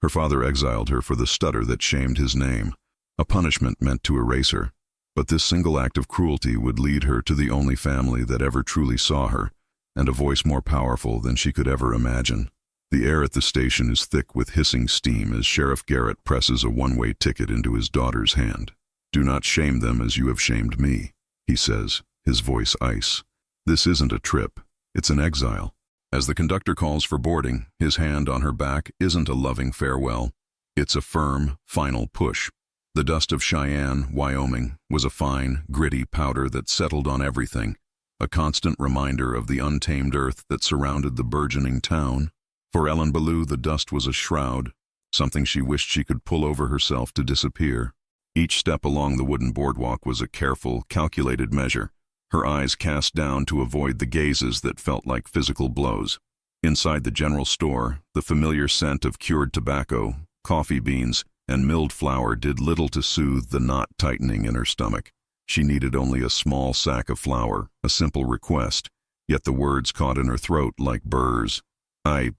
Her father exiled her for the stutter that shamed his name, a punishment meant to erase her. But this single act of cruelty would lead her to the only family that ever truly saw her, and a voice more powerful than she could ever imagine. The air at the station is thick with hissing steam as Sheriff Garrett presses a one-way ticket into his daughter's hand. "Do not shame them as you have shamed me," he says, his voice ice. "This isn't a trip, it's an exile." As the conductor calls for boarding, his hand on her back isn't a loving farewell. It's a firm, final push. The dust of Cheyenne, Wyoming, was a fine, gritty powder that settled on everything, a constant reminder of the untamed earth that surrounded the burgeoning town. For Ellen Ballou, the dust was a shroud, something she wished she could pull over herself to disappear. Each step along the wooden boardwalk was a careful, calculated measure, her eyes cast down to avoid the gazes that felt like physical blows. Inside the general store, the familiar scent of cured tobacco, coffee beans, and milled flour did little to soothe the knot tightening in her stomach. She needed only a small sack of flour, a simple request, yet the words caught in her throat like burrs. The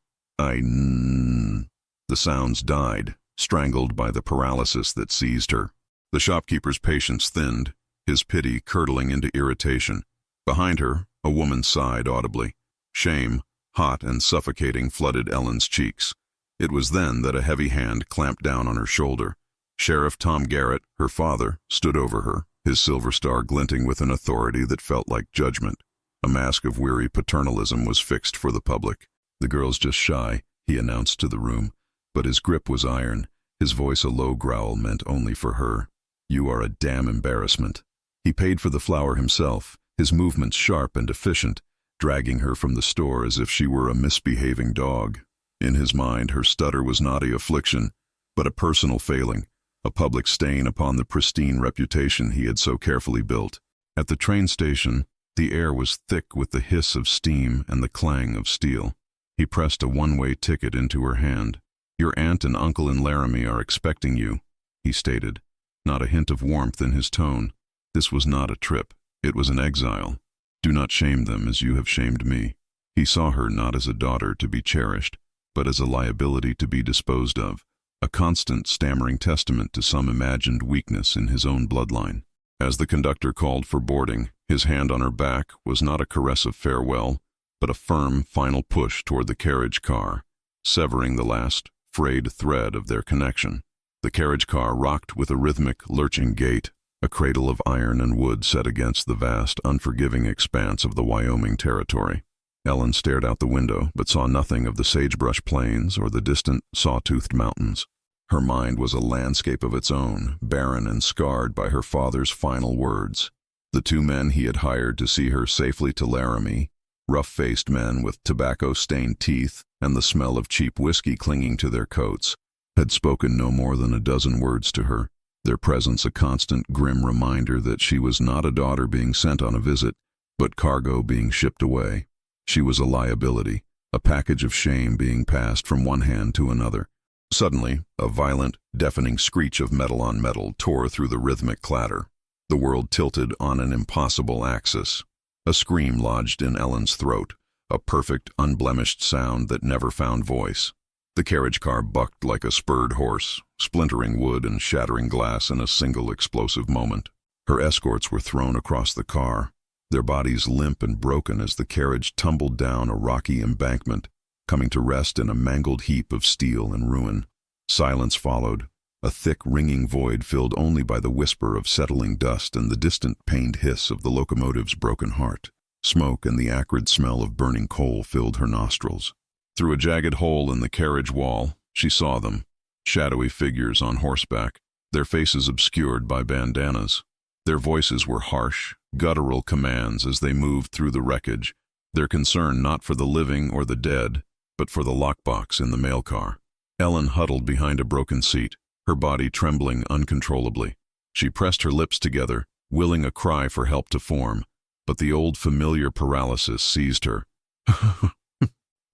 sounds died, strangled by the paralysis that seized her. The shopkeeper's patience thinned, his pity curdling into irritation. Behind her, a woman sighed audibly. Shame, hot and suffocating, flooded Ellen's cheeks. It was then that a heavy hand clamped down on her shoulder. Sheriff Tom Garrett, her father, stood over her, his silver star glinting with an authority that felt like judgment. A mask of weary paternalism was fixed for the public. "The girl's just shy," he announced to the room, but his grip was iron, his voice a low growl meant only for her. "You are a damn embarrassment." He paid for the flour himself, his movements sharp and efficient, dragging her from the store as if she were a misbehaving dog. In his mind, her stutter was not a affliction, but a personal failing, a public stain upon the pristine reputation he had so carefully built. At the train station, the air was thick with the hiss of steam and the clang of steel. He pressed a one-way ticket into her hand. "Your aunt and uncle in Laramie are expecting you," he stated, not a hint of warmth in his tone. This was not a trip, it was an exile. "Do not shame them as you have shamed me." He saw her not as a daughter to be cherished, but as a liability to be disposed of, a constant stammering testament to some imagined weakness in his own bloodline. As the conductor called for boarding, his hand on her back was not a caress of farewell, but a firm, final push toward the carriage car, severing the last, frayed thread of their connection. The carriage car rocked with a rhythmic, lurching gait, a cradle of iron and wood set against the vast, unforgiving expanse of the Wyoming territory. Ellen stared out the window, but saw nothing of the sagebrush plains or the distant, saw-toothed mountains. Her mind was a landscape of its own, barren and scarred by her father's final words. The two men he had hired to see her safely to Laramie, rough-faced men with tobacco-stained teeth and the smell of cheap whiskey clinging to their coats, had spoken no more than a dozen words to her, their presence a constant, grim reminder that she was not a daughter being sent on a visit, but cargo being shipped away. She was a liability, a package of shame being passed from one hand to another. Suddenly, a violent, deafening screech of metal on metal tore through the rhythmic clatter. The world tilted on an impossible axis. A scream lodged in Ellen's throat, a perfect, unblemished sound that never found voice. The carriage car bucked like a spurred horse, splintering wood and shattering glass in a single explosive moment. Her escorts were thrown across the car, their bodies limp and broken as the carriage tumbled down a rocky embankment, coming to rest in a mangled heap of steel and ruin. Silence followed, a thick, ringing void filled only by the whisper of settling dust and the distant, pained hiss of the locomotive's broken heart. Smoke and the acrid smell of burning coal filled her nostrils. Through a jagged hole in the carriage wall, she saw them, shadowy figures on horseback, their faces obscured by bandanas. Their voices were harsh, guttural commands as they moved through the wreckage, their concern not for the living or the dead, but for the lockbox in the mail car. Ellen huddled behind a broken seat, her body trembling uncontrollably. She pressed her lips together, willing a cry for help to form, but the old familiar paralysis seized her.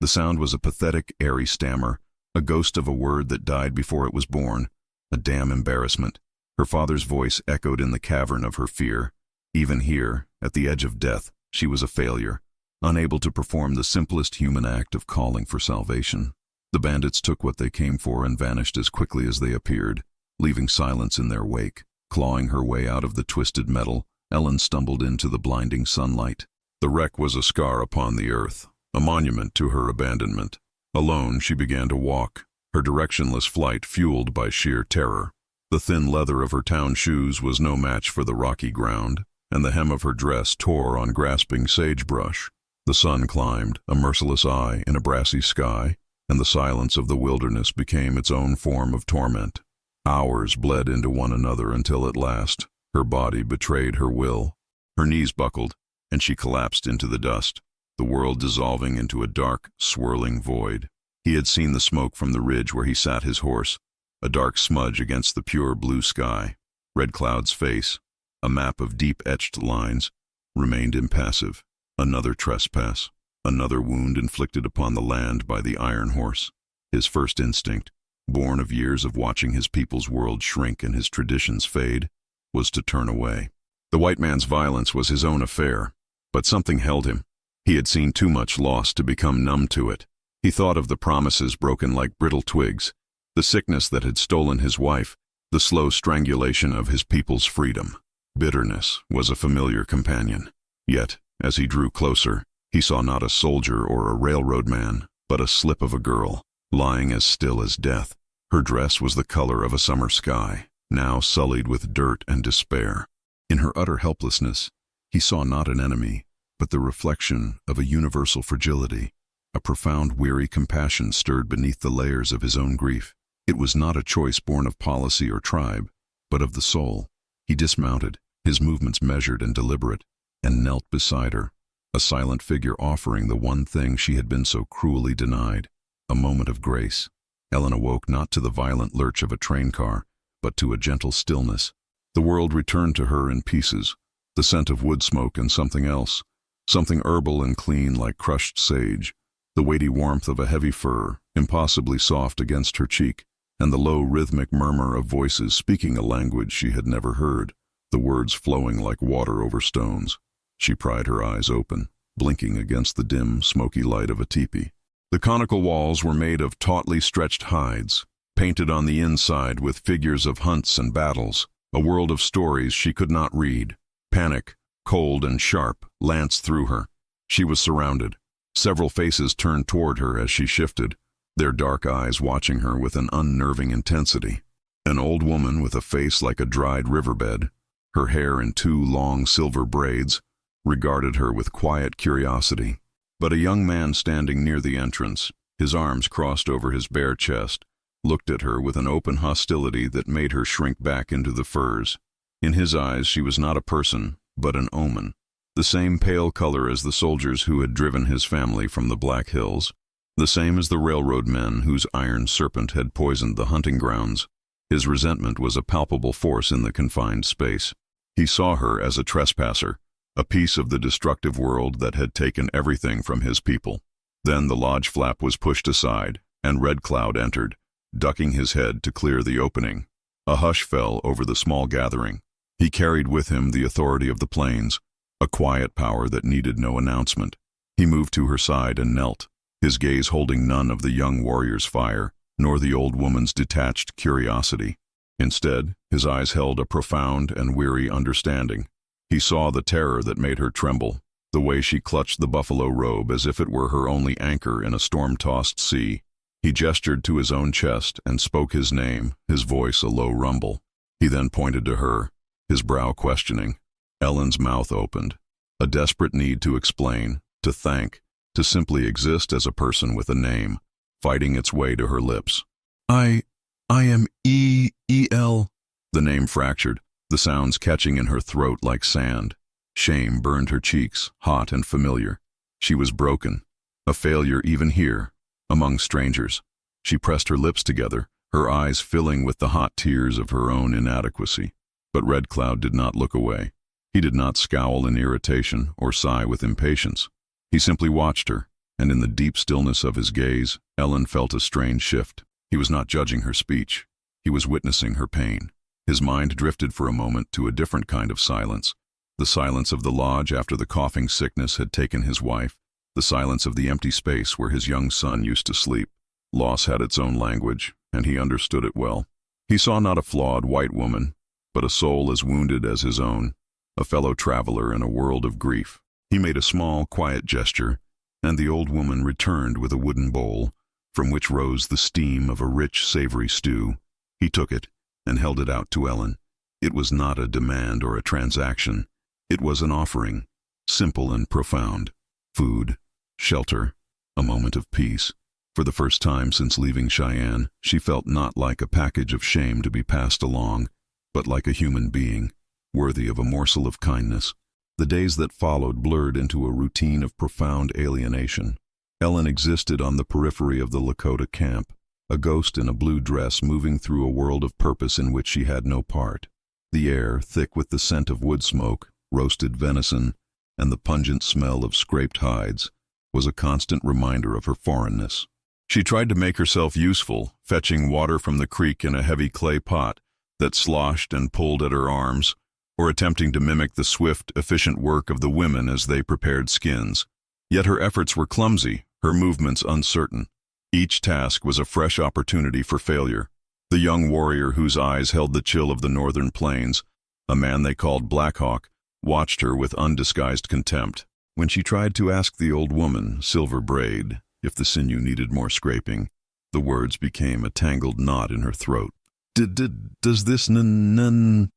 The sound was a pathetic, airy stammer, a ghost of a word that died before it was born. A damn embarrassment. Her father's voice echoed in the cavern of her fear. Even here, at the edge of death, she was a failure, unable to perform the simplest human act of calling for salvation. The bandits took what they came for and vanished as quickly as they appeared, leaving silence in their wake. Clawing her way out of the twisted metal, Ellen stumbled into the blinding sunlight. The wreck was a scar upon the earth, a monument to her abandonment. Alone, she began to walk, her directionless flight fueled by sheer terror. The thin leather of her town shoes was no match for the rocky ground, and the hem of her dress tore on grasping sagebrush. The sun climbed, a merciless eye in a brassy sky, and the silence of the wilderness became its own form of torment. Hours bled into one another until at last, her body betrayed her will. Her knees buckled, and she collapsed into the dust, the world dissolving into a dark, swirling void. He had seen the smoke from the ridge where he sat his horse, a dark smudge against the pure blue sky. Red Cloud's face, a map of deep-etched lines, remained impassive. Another trespass, another wound inflicted upon the land by the Iron Horse. His first instinct, born of years of watching his people's world shrink and his traditions fade, was to turn away. The white man's violence was his own affair, but something held him. He had seen too much loss to become numb to it. He thought of the promises broken like brittle twigs, the sickness that had stolen his wife, the slow strangulation of his people's freedom. Bitterness was a familiar companion. Yet, as he drew closer, he saw not a soldier or a railroad man, but a slip of a girl, lying as still as death. Her dress was the color of a summer sky, now sullied with dirt and despair. In her utter helplessness, he saw not an enemy, but the reflection of a universal fragility. A profound, weary compassion stirred beneath the layers of his own grief. It was not a choice born of policy or tribe, but of the soul. He dismounted, his movements measured and deliberate, and knelt beside her, a silent figure offering the one thing she had been so cruelly denied, a moment of grace. Ellen awoke not to the violent lurch of a train car, but to a gentle stillness. The world returned to her in pieces, the scent of wood smoke and something else, something herbal and clean like crushed sage, the weighty warmth of a heavy fur, impossibly soft against her cheek, and the low rhythmic murmur of voices speaking a language she had never heard, the words flowing like water over stones. She pried her eyes open, blinking against the dim, smoky light of a teepee. The conical walls were made of tautly stretched hides, painted on the inside with figures of hunts and battles, a world of stories she could not read. Panic, cold and sharp, lanced through her. She was surrounded. Several faces turned toward her as she shifted, their dark eyes watching her with an unnerving intensity. An old woman with a face like a dried riverbed, her hair in two long silver braids, regarded her with quiet curiosity. But a young man standing near the entrance, his arms crossed over his bare chest, looked at her with an open hostility that made her shrink back into the furs. In his eyes she was not a person, but an omen, the same pale color as the soldiers who had driven his family from the Black Hills, the same as the railroad men whose iron serpent had poisoned the hunting grounds. His resentment was a palpable force in the confined space. He saw her as a trespasser, a piece of the destructive world that had taken everything from his people. Then the lodge flap was pushed aside, and Red Cloud entered, ducking his head to clear the opening. A hush fell over the small gathering. He carried with him the authority of the plains, a quiet power that needed no announcement. He moved to her side and knelt, his gaze holding none of the young warrior's fire, nor the old woman's detached curiosity. Instead, his eyes held a profound and weary understanding. He saw the terror that made her tremble, the way she clutched the buffalo robe as if it were her only anchor in a storm-tossed sea. He gestured to his own chest and spoke his name, his voice a low rumble. He then pointed to her, his brow questioning. Ellen's mouth opened, a desperate need to explain, to thank, to simply exist as a person with a name, fighting its way to her lips. I am E.L. The name fractured, the sounds catching in her throat like sand. Shame burned her cheeks, hot and familiar. She was broken, a failure even here, among strangers. She pressed her lips together, her eyes filling with the hot tears of her own inadequacy. But Red Cloud did not look away. He did not scowl in irritation or sigh with impatience. He simply watched her, and in the deep stillness of his gaze, Ellen felt a strange shift. He was not judging her speech. He was witnessing her pain. His mind drifted for a moment to a different kind of silence, the silence of the lodge after the coughing sickness had taken his wife, the silence of the empty space where his young son used to sleep. Loss had its own language, and he understood it well. He saw not a flawed white woman, but a soul as wounded as his own, a fellow traveler in a world of grief. He made a small, quiet gesture, and the old woman returned with a wooden bowl, from which rose the steam of a rich, savory stew. He took it and held it out to Ellen. It was not a demand or a transaction. It was an offering, simple and profound. Food, shelter, a moment of peace. For the first time since leaving Cheyenne, she felt not like a package of shame to be passed along, but like a human being, worthy of a morsel of kindness. The days that followed blurred into a routine of profound alienation. Ellen existed on the periphery of the Lakota camp, a ghost in a blue dress moving through a world of purpose in which she had no part. The air, thick with the scent of wood smoke, roasted venison, and the pungent smell of scraped hides, was a constant reminder of her foreignness. She tried to make herself useful, fetching water from the creek in a heavy clay pot that sloshed and pulled at her arms, or attempting to mimic the swift, efficient work of the women as they prepared skins. Yet her efforts were clumsy, her movements uncertain. Each task was a fresh opportunity for failure. The young warrior whose eyes held the chill of the northern plains, a man they called Black Hawk, watched her with undisguised contempt. When she tried to ask the old woman, Silver Braid, if the sinew needed more scraping, the words became a tangled knot in her throat. Does this The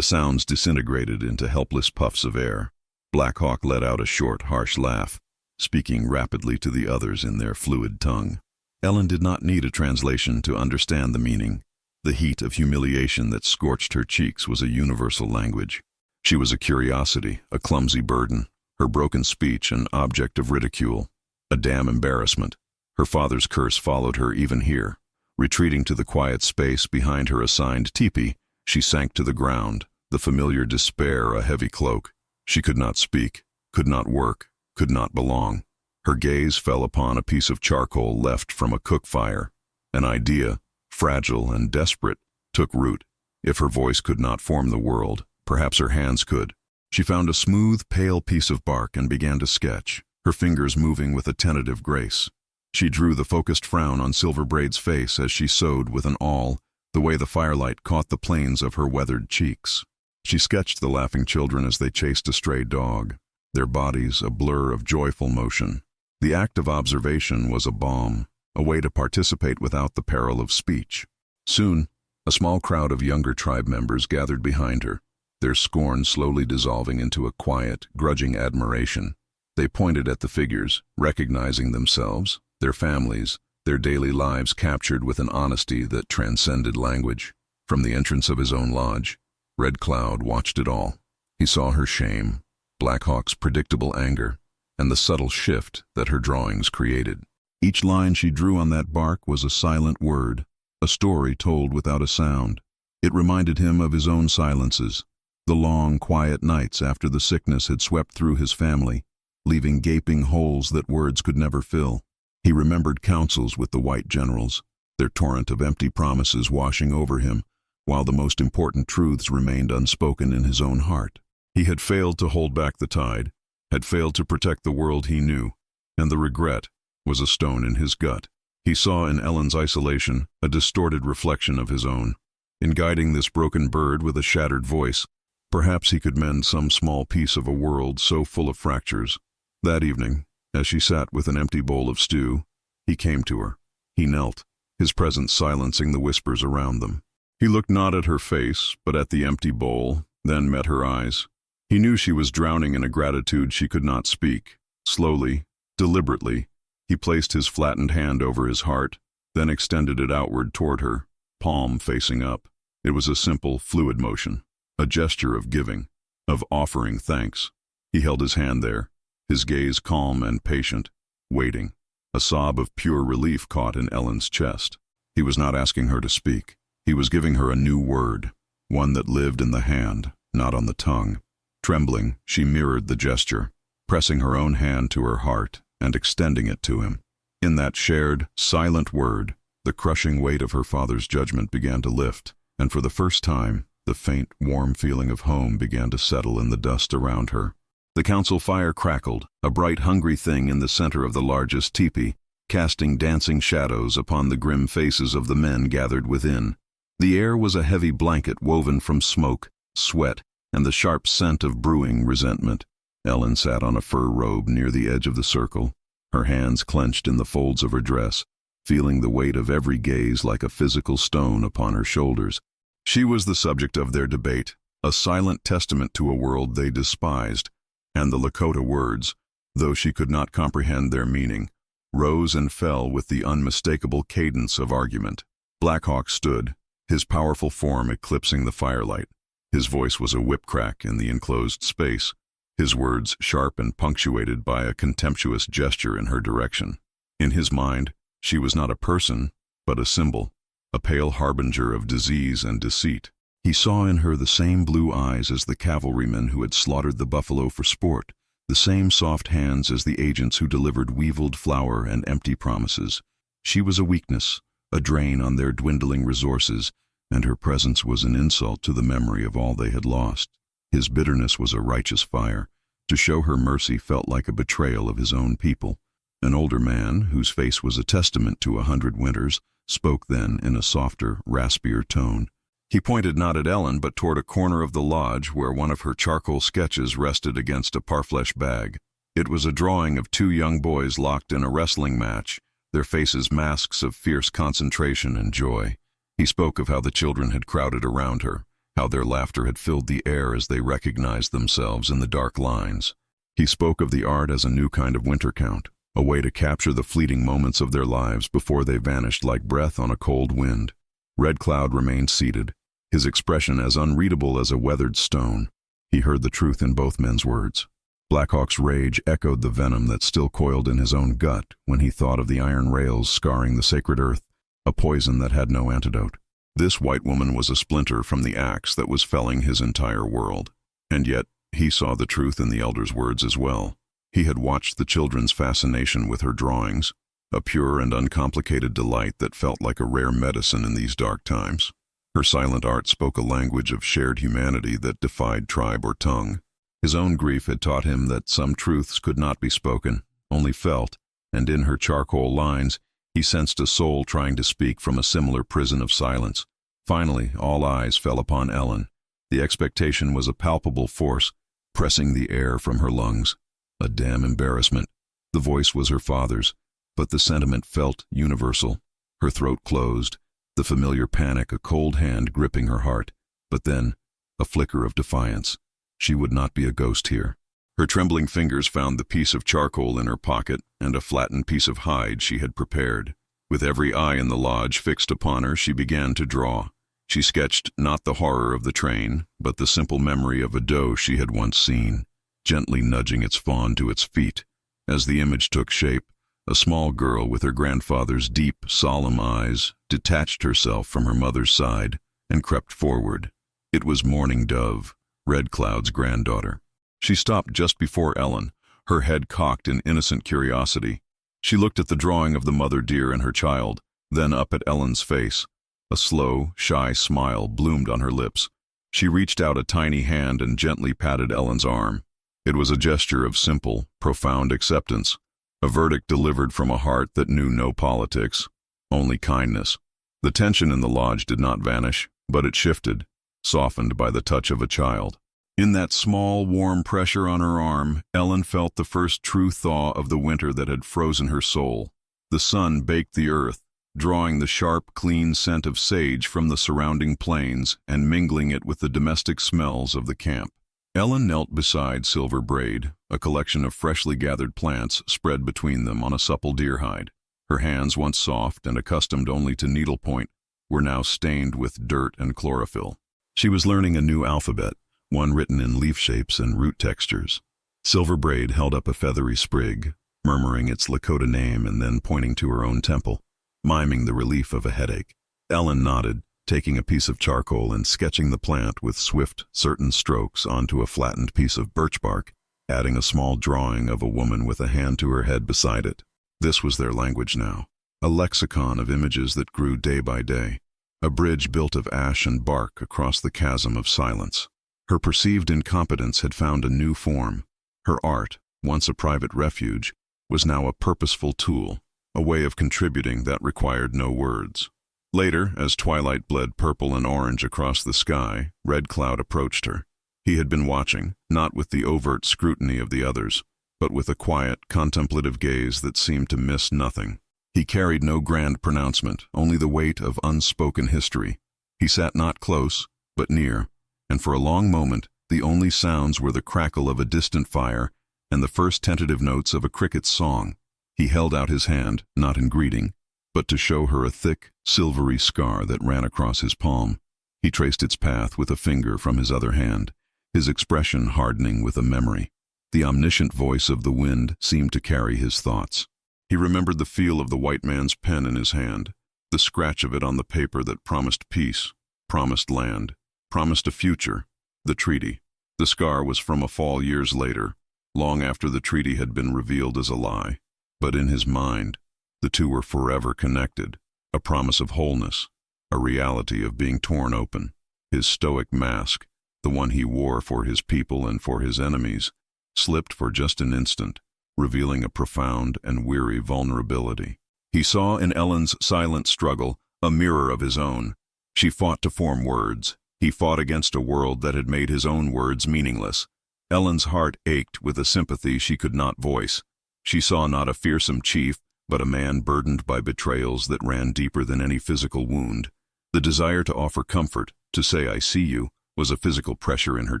sounds disintegrated into helpless puffs of air. Black Hawk let out a short, harsh laugh, speaking rapidly to the others in their fluid tongue. Ellen did not need a translation to understand the meaning. The heat of humiliation that scorched her cheeks was a universal language. She was a curiosity, a clumsy burden, her broken speech an object of ridicule, a damn embarrassment. Her father's curse followed her even here. Retreating to the quiet space behind her assigned teepee, she sank to the ground, the familiar despair a heavy cloak. She could not speak, could not work, could not belong. Her gaze fell upon a piece of charcoal left from a cook fire. An idea, fragile and desperate, took root. If her voice could not form the world, perhaps her hands could. She found a smooth, pale piece of bark and began to sketch, her fingers moving with a tentative grace. She drew the focused frown on Silver Braid's face as she sewed with an awl, the way the firelight caught the planes of her weathered cheeks. She sketched the laughing children as they chased a stray dog, their bodies a blur of joyful motion. The act of observation was a balm, a way to participate without the peril of speech. Soon, a small crowd of younger tribe members gathered behind her, their scorn slowly dissolving into a quiet, grudging admiration. They pointed at the figures, recognizing themselves, their families, their daily lives captured with an honesty that transcended language. From the entrance of his own lodge, Red Cloud watched it all. He saw her shame, Black Hawk's predictable anger, and the subtle shift that her drawings created. Each line she drew on that bark was a silent word, a story told without a sound. It reminded him of his own silences, the long, quiet nights after the sickness had swept through his family, leaving gaping holes that words could never fill. He remembered councils with the white generals, their torrent of empty promises washing over him, while the most important truths remained unspoken in his own heart. He had failed to hold back the tide, had failed to protect the world he knew, and the regret was a stone in his gut. He saw in Ellen's isolation a distorted reflection of his own. In guiding this broken bird with a shattered voice, perhaps he could mend some small piece of a world so full of fractures. That evening, as she sat with an empty bowl of stew, he came to her. He knelt, his presence silencing the whispers around them. He looked not at her face, but at the empty bowl, then met her eyes. He knew she was drowning in a gratitude she could not speak. Slowly, deliberately, he placed his flattened hand over his heart, then extended it outward toward her, palm facing up. It was a simple, fluid motion, a gesture of giving, of offering thanks. He held his hand there, his gaze calm and patient, waiting. A sob of pure relief caught in Ellen's chest. He was not asking her to speak. He was giving her a new word, one that lived in the hand, not on the tongue. Trembling, she mirrored the gesture, pressing her own hand to her heart and extending it to him. In that shared, silent word, the crushing weight of her father's judgment began to lift, and for the first time, the faint, warm feeling of home began to settle in the dust around her. The council fire crackled, a bright, hungry thing in the center of the largest teepee. casting dancing shadows upon the grim faces of the men gathered within. The air was a heavy blanket woven from smoke, sweat, and the sharp scent of brewing resentment. Ellen sat on a fur robe near the edge of the circle, her hands clenched in the folds of her dress, feeling the weight of every gaze like a physical stone upon her shoulders. She was the subject of their debate, a silent testament to a world they despised, and the Lakota words, though she could not comprehend their meaning, rose and fell with the unmistakable cadence of argument. Blackhawk stood, his powerful form eclipsing the firelight. His voice was a whip-crack in the enclosed space, his words sharp and punctuated by a contemptuous gesture in her direction. In his mind, she was not a person, but a symbol, a pale harbinger of disease and deceit. He saw in her the same blue eyes as the cavalrymen who had slaughtered the buffalo for sport, the same soft hands as the agents who delivered weevilled flour and empty promises. She was a weakness, a drain on their dwindling resources, and her presence was an insult to the memory of all they had lost. His bitterness was a righteous fire. To show her mercy felt like a betrayal of his own people. An older man, whose face was a testament to 100 winters, spoke then in a softer, raspier tone. He pointed not at Ellen but toward a corner of the lodge where one of her charcoal sketches rested against a parfleche bag. It was a drawing of 2 young boys locked in a wrestling match, their faces masks of fierce concentration and joy. He spoke of how the children had crowded around her, how their laughter had filled the air as they recognized themselves in the dark lines. He spoke of the art as a new kind of winter count, a way to capture the fleeting moments of their lives before they vanished like breath on a cold wind. Red Cloud remained seated, his expression as unreadable as a weathered stone. He heard the truth in both men's words. Blackhawk's rage echoed the venom that still coiled in his own gut when he thought of the iron rails scarring the sacred earth, a poison that had no antidote. This white woman was a splinter from the axe that was felling his entire world. And yet, he saw the truth in the elder's words as well. He had watched the children's fascination with her drawings, a pure and uncomplicated delight that felt like a rare medicine in these dark times. Her silent art spoke a language of shared humanity that defied tribe or tongue. His own grief had taught him that some truths could not be spoken, only felt, and in her charcoal lines, he sensed a soul trying to speak from a similar prison of silence. Finally, all eyes fell upon Ellen. The expectation was a palpable force, pressing the air from her lungs. A damn embarrassment. The voice was her father's, but the sentiment felt universal. Her throat closed, the familiar panic a cold hand gripping her heart. But then, a flicker of defiance. She would not be a ghost here. Her trembling fingers found the piece of charcoal in her pocket and a flattened piece of hide she had prepared. With every eye in the lodge fixed upon her, she began to draw. She sketched not the horror of the train, but the simple memory of a doe she had once seen, gently nudging its fawn to its feet. As the image took shape, a small girl with her grandfather's deep, solemn eyes detached herself from her mother's side and crept forward. It was Mourning Dove, Red Cloud's granddaughter. She stopped just before Ellen, her head cocked in innocent curiosity. She looked at the drawing of the mother deer and her child, then up at Ellen's face. A slow, shy smile bloomed on her lips. She reached out a tiny hand and gently patted Ellen's arm. It was a gesture of simple, profound acceptance, a verdict delivered from a heart that knew no politics, only kindness. The tension in the lodge did not vanish, but it shifted, softened by the touch of a child. In that small, warm pressure on her arm, Ellen felt the first true thaw of the winter that had frozen her soul. The sun baked the earth, drawing the sharp, clean scent of sage from the surrounding plains and mingling it with the domestic smells of the camp. Ellen knelt beside Silver Braid, a collection of freshly gathered plants spread between them on a supple deer hide. Her hands, once soft and accustomed only to needlepoint, were now stained with dirt and chlorophyll. She was learning a new alphabet, one written in leaf shapes and root textures. Silver Braid held up a feathery sprig, murmuring its Lakota name and then pointing to her own temple, miming the relief of a headache. Ellen nodded, taking a piece of charcoal and sketching the plant with swift, certain strokes onto a flattened piece of birch bark, adding a small drawing of a woman with a hand to her head beside it. This was their language now, a lexicon of images that grew day by day, a bridge built of ash and bark across the chasm of silence. Her perceived incompetence had found a new form. Her art, once a private refuge, was now a purposeful tool, a way of contributing that required no words. Later, as twilight bled purple and orange across the sky, Red Cloud approached her. He had been watching, not with the overt scrutiny of the others, but with a quiet, contemplative gaze that seemed to miss nothing. He carried no grand pronouncement, only the weight of unspoken history. He sat not close, but near, and for a long moment the only sounds were the crackle of a distant fire and the first tentative notes of a cricket's song. He held out his hand, not in greeting, but to show her a thick, silvery scar that ran across his palm. He traced its path with a finger from his other hand, his expression hardening with a memory. The omniscient voice of the wind seemed to carry his thoughts. He remembered the feel of the white man's pen in his hand, the scratch of it on the paper that promised peace, promised land, promised a future, the treaty. The scar was from a fall years later, long after the treaty had been revealed as a lie. But in his mind, the two were forever connected, a promise of wholeness, a reality of being torn open. His stoic mask, the one he wore for his people and for his enemies, slipped for just an instant, revealing a profound and weary vulnerability. He saw in Ellen's silent struggle a mirror of his own. She fought to form words. He fought against a world that had made his own words meaningless. Ellen's heart ached with a sympathy she could not voice. She saw not a fearsome chief, but a man burdened by betrayals that ran deeper than any physical wound. The desire to offer comfort, to say "I see you," was a physical pressure in her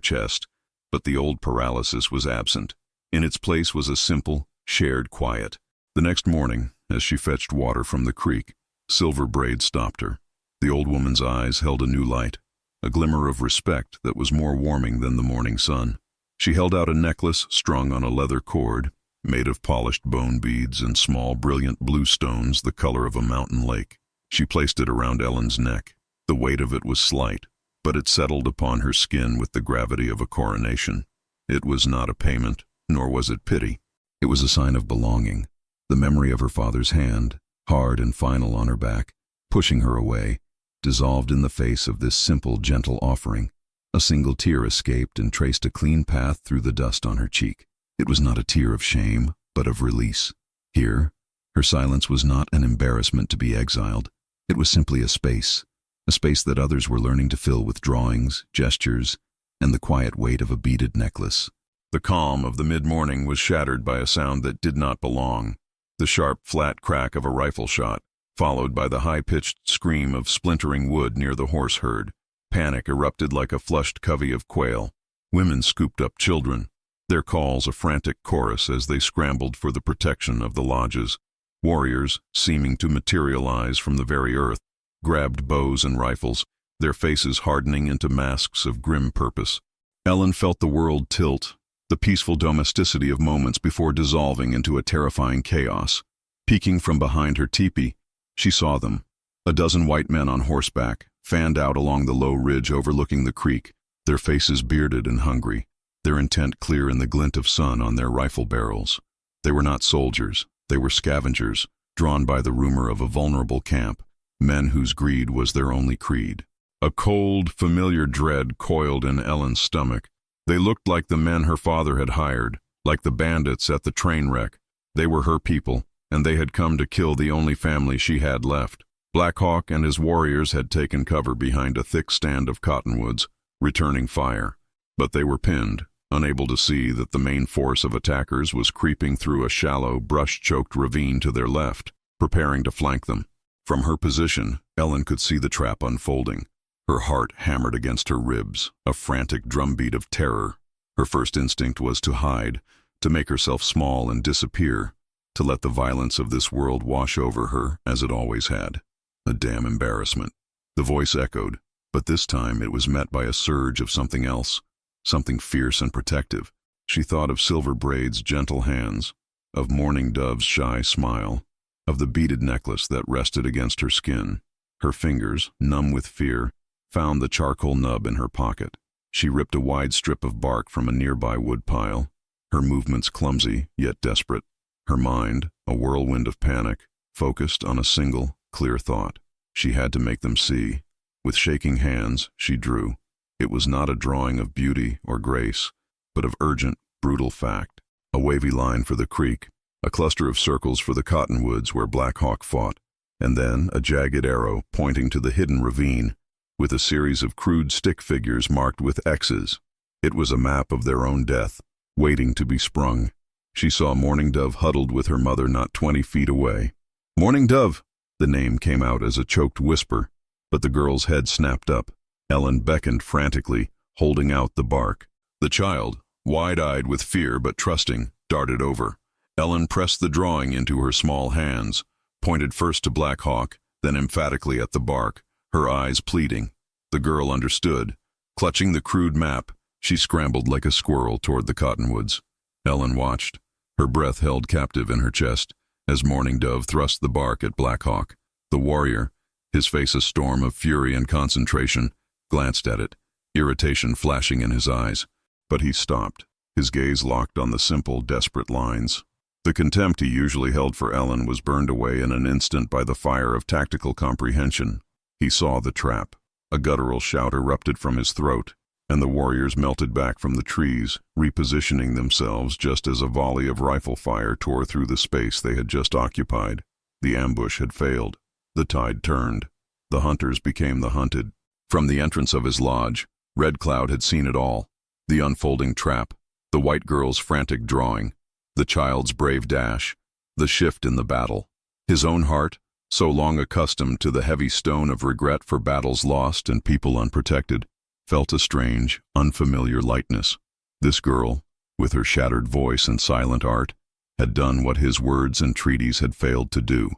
chest, but the old paralysis was absent. In its place was a simple, shared quiet. The next morning, as she fetched water from the creek, Silver Braid stopped her. The old woman's eyes held a new light, a glimmer of respect that was more warming than the morning sun. She held out a necklace strung on a leather cord, made of polished bone beads and small, brilliant blue stones the color of a mountain lake. She placed it around Ellen's neck. The weight of it was slight, but it settled upon her skin with the gravity of a coronation. It was not a payment, nor was it pity. It was a sign of belonging. The memory of her father's hand, hard and final on her back, pushing her away, dissolved in the face of this simple, gentle offering. A single tear escaped and traced a clean path through the dust on her cheek. It was not a tear of shame, but of release. Here, her silence was not an embarrassment to be exiled. It was simply a space that others were learning to fill with drawings, gestures, and the quiet weight of a beaded necklace. The calm of the mid-morning was shattered by a sound that did not belong. The sharp, flat crack of a rifle shot, followed by the high-pitched scream of splintering wood near the horse herd. Panic erupted like a flushed covey of quail. Women scooped up children, their calls a frantic chorus as they scrambled for the protection of the lodges. Warriors, seeming to materialize from the very earth, grabbed bows and rifles, their faces hardening into masks of grim purpose. Ellen felt the world tilt, the peaceful domesticity of moments before dissolving into a terrifying chaos. Peeking from behind her teepee, she saw them, a dozen white men on horseback, fanned out along the low ridge overlooking the creek, their faces bearded and hungry, their intent clear in the glint of sun on their rifle barrels. They were not soldiers, they were scavengers, drawn by the rumor of a vulnerable camp, men whose greed was their only creed. A cold, familiar dread coiled in Ellen's stomach. They looked like the men her father had hired, like the bandits at the train wreck. They were her people, and they had come to kill the only family she had left. Black Hawk and his warriors had taken cover behind a thick stand of cottonwoods, returning fire. But they were pinned, unable to see that the main force of attackers was creeping through a shallow, brush-choked ravine to their left, preparing to flank them. From her position, Ellen could see the trap unfolding. Her heart hammered against her ribs, a frantic drumbeat of terror. Her first instinct was to hide, to make herself small and disappear, to let the violence of this world wash over her as it always had. A damn embarrassment. The voice echoed, but this time it was met by a surge of something else, something fierce and protective. She thought of Silver Braid's gentle hands, of Mourning Dove's shy smile, of the beaded necklace that rested against her skin. Her fingers, numb with fear, found the charcoal nub in her pocket. She ripped a wide strip of bark from a nearby woodpile, her movements clumsy yet desperate, her mind, a whirlwind of panic, focused on a single, clear thought. She had to make them see. With shaking hands, she drew. It was not a drawing of beauty or grace, but of urgent, brutal fact. A wavy line for the creek, a cluster of circles for the cottonwoods where Black Hawk fought, and then a jagged arrow pointing to the hidden ravine, with a series of crude stick figures marked with X's. It was a map of their own death, waiting to be sprung. She saw Mourning Dove huddled with her mother not 20 feet away. "Mourning Dove!" The name came out as a choked whisper, but the girl's head snapped up. Ellen beckoned frantically, holding out the bark. The child, wide-eyed with fear but trusting, darted over. Ellen pressed the drawing into her small hands, pointed first to Black Hawk, then emphatically at the bark, her eyes pleading. The girl understood. Clutching the crude map, she scrambled like a squirrel toward the cottonwoods. Ellen watched, her breath held captive in her chest, as Mourning Dove thrust the bark at Black Hawk. The warrior, his face a storm of fury and concentration, glanced at it, irritation flashing in his eyes. But he stopped, his gaze locked on the simple, desperate lines. The contempt he usually held for Ellen was burned away in an instant by the fire of tactical comprehension. He saw the trap. A guttural shout erupted from his throat, and the warriors melted back from the trees, repositioning themselves just as a volley of rifle fire tore through the space they had just occupied. The ambush had failed. The tide turned. The hunters became the hunted. From the entrance of his lodge, Red Cloud had seen it all. The unfolding trap, the white girl's frantic drawing, the child's brave dash, the shift in the battle. His own heart, so long accustomed to the heavy stone of regret for battles lost and people unprotected, felt a strange, unfamiliar lightness. This girl, with her shattered voice and silent art, had done what his words and treaties had failed to do.